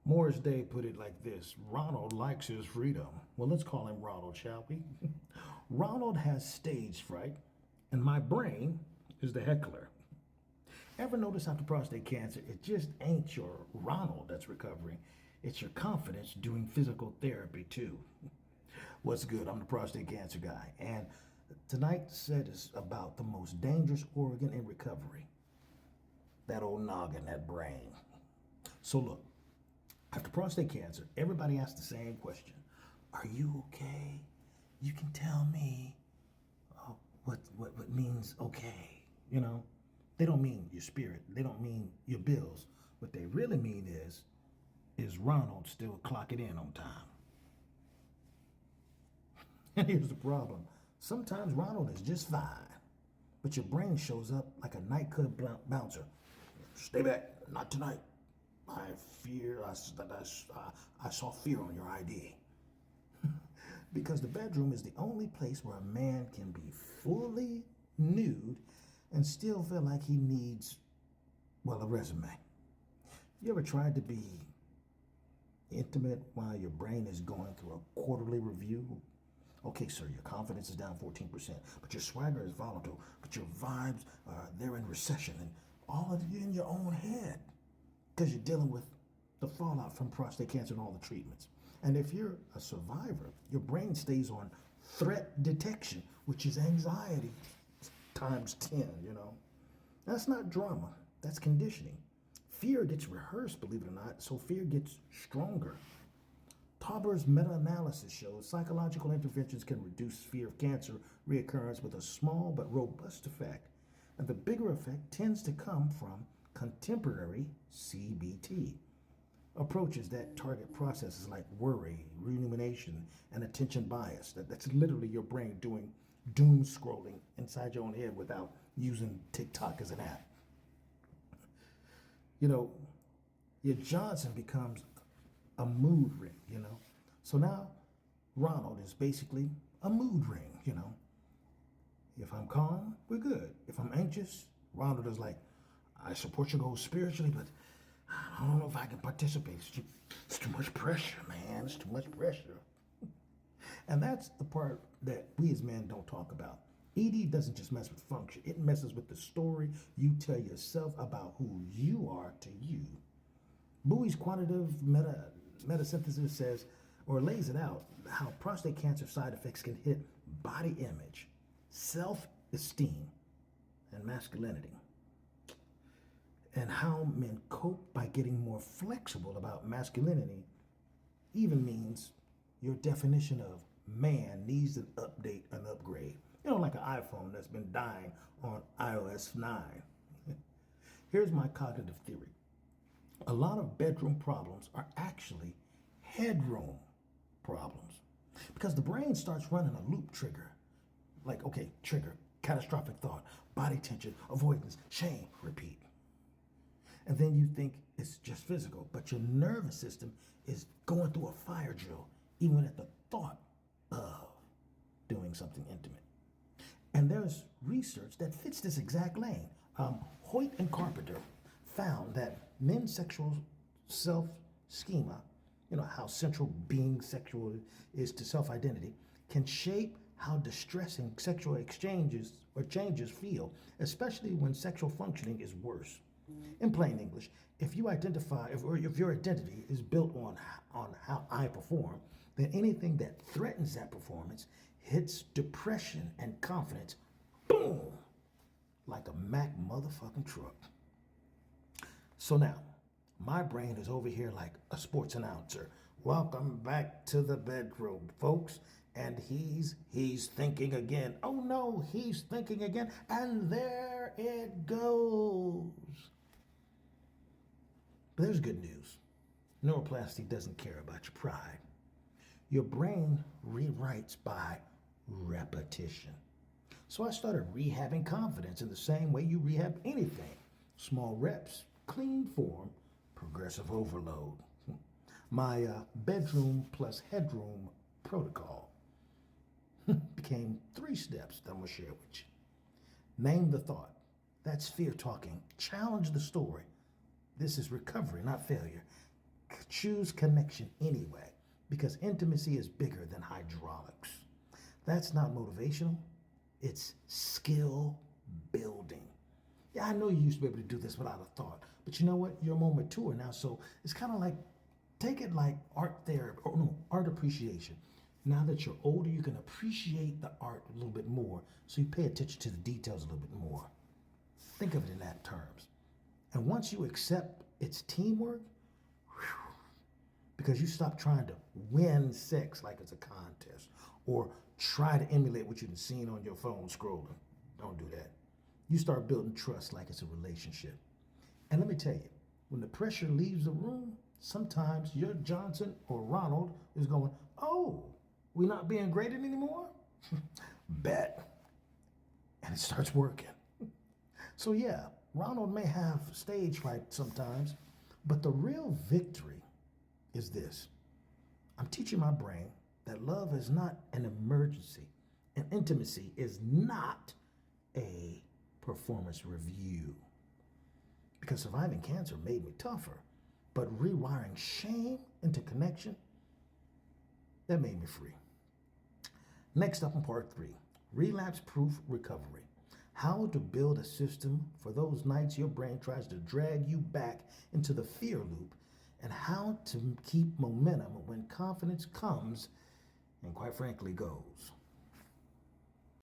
Morris Day put it like this: Ronald likes his freedom. Well, let's call him Ronald, shall we? Ronald has stage fright, and my brain is the heckler. Ever notice after prostate cancer, it just ain't your Ronald that's recovering, it's your confidence doing physical therapy too. What's good? I'm the prostate cancer guy, and tonight's set is about the most dangerous organ in recovery: that old noggin, that brain. So, look. After prostate cancer, everybody asks the same question: are you okay? You can tell me what means okay. They don't mean your spirit. They don't mean your bills. What they really mean is Ronald still clocking in on time? And here's the problem: sometimes Ronald is just fine, but your brain shows up like a nightclub bouncer. Stay back, not tonight. I fear I saw fear on your ID. Because the bedroom is the only place where a man can be fully nude and still feel like he needs, well, a resume. You ever tried to be intimate while your brain is going through a quarterly review? Okay, sir, your confidence is down 14%, but your swagger is volatile, but your vibes, they're in recession, and all of you in your own head, because you're dealing with the fallout from prostate cancer and all the treatments. And if you're a survivor, your brain stays on threat detection, which is anxiety times 10. That's not drama, that's conditioning. Fear gets rehearsed, believe it or not, so fear gets stronger. Tauber's meta-analysis shows psychological interventions can reduce fear of cancer reoccurrence with a small but robust effect. And the bigger effect tends to come from contemporary CBT approaches that target processes like worry, rumination, and attention bias. That's literally your brain doing doom scrolling inside your own head without using TikTok as an app. Your Johnson becomes a mood ring. So now Ronald is basically a mood ring. If I'm calm, we're good. If I'm anxious, Ronald is like, I support your goals spiritually, but I don't know if I can participate. It's too much pressure, man. It's too much pressure. And that's the part that we as men don't talk about. ED doesn't just mess with function. It messes with the story you tell yourself about who you are to you. Bowie's quantitative metasynthesis says, or lays it out, how prostate cancer side effects can hit body image, self-esteem, and masculinity. And how men cope by getting more flexible about masculinity even means your definition of man needs an update, an upgrade. Like an iPhone that's been dying on iOS 9. Here's my cognitive theory. A lot of bedroom problems are actually headroom problems. Because the brain starts running a loop trigger. Like, okay, trigger, catastrophic thought, body tension, avoidance, shame, repeat. And then you think it's just physical, but your nervous system is going through a fire drill, even at the thought of doing something intimate. And there's research that fits this exact lane. Hoyt and Carpenter found that men's sexual self-schema, how central being sexual is to self-identity, can shape how distressing sexual exchanges or changes feel, especially when sexual functioning is worse. In plain English, if your identity is built on how I perform, then anything that threatens that performance hits depression and confidence, boom, like a Mack motherfucking truck. So now, my brain is over here like a sports announcer. Welcome back to the bedroom, folks. And he's thinking again. Oh no, he's thinking again. And there it goes. But there's good news. Neuroplasty doesn't care about your pride. Your brain rewrites by repetition. So I started rehabbing confidence in the same way you rehab anything. Small reps, clean form, progressive overload. My bedroom plus headroom protocol became 3 steps that I'm going to share with you. Name the thought. That's fear talking. Challenge the story. This is recovery, not failure. choose connection anyway because intimacy is bigger than hydraulics. That's not motivational, it's skill building. Yeah, I know you used to be able to do this without a thought, but you know what? You're more mature now, so it's kind of like, take it like art therapy, or no, art appreciation. Now that you're older, you can appreciate the art a little bit more, so you pay attention to the details a little bit more. Think of it in that terms. And once you accept it's teamwork, whew, because you stop trying to win sex like it's a contest or try to emulate what you've seen on your phone scrolling. Don't do that. You start building trust like it's a relationship. And let me tell you, when the pressure leaves the room, sometimes your Johnson or Ronald is going, oh, we're not being graded anymore? Bet. And it starts working. So yeah, Ronald may have stage fright sometimes, but the real victory is this. I'm teaching my brain that love is not an emergency, and intimacy is not a performance review. Because surviving cancer made me tougher, but rewiring shame into connection, that made me free. Next up in part 3, relapse-proof recovery. How to build a system for those nights your brain tries to drag you back into the fear loop, and how to keep momentum when confidence comes and quite frankly goes.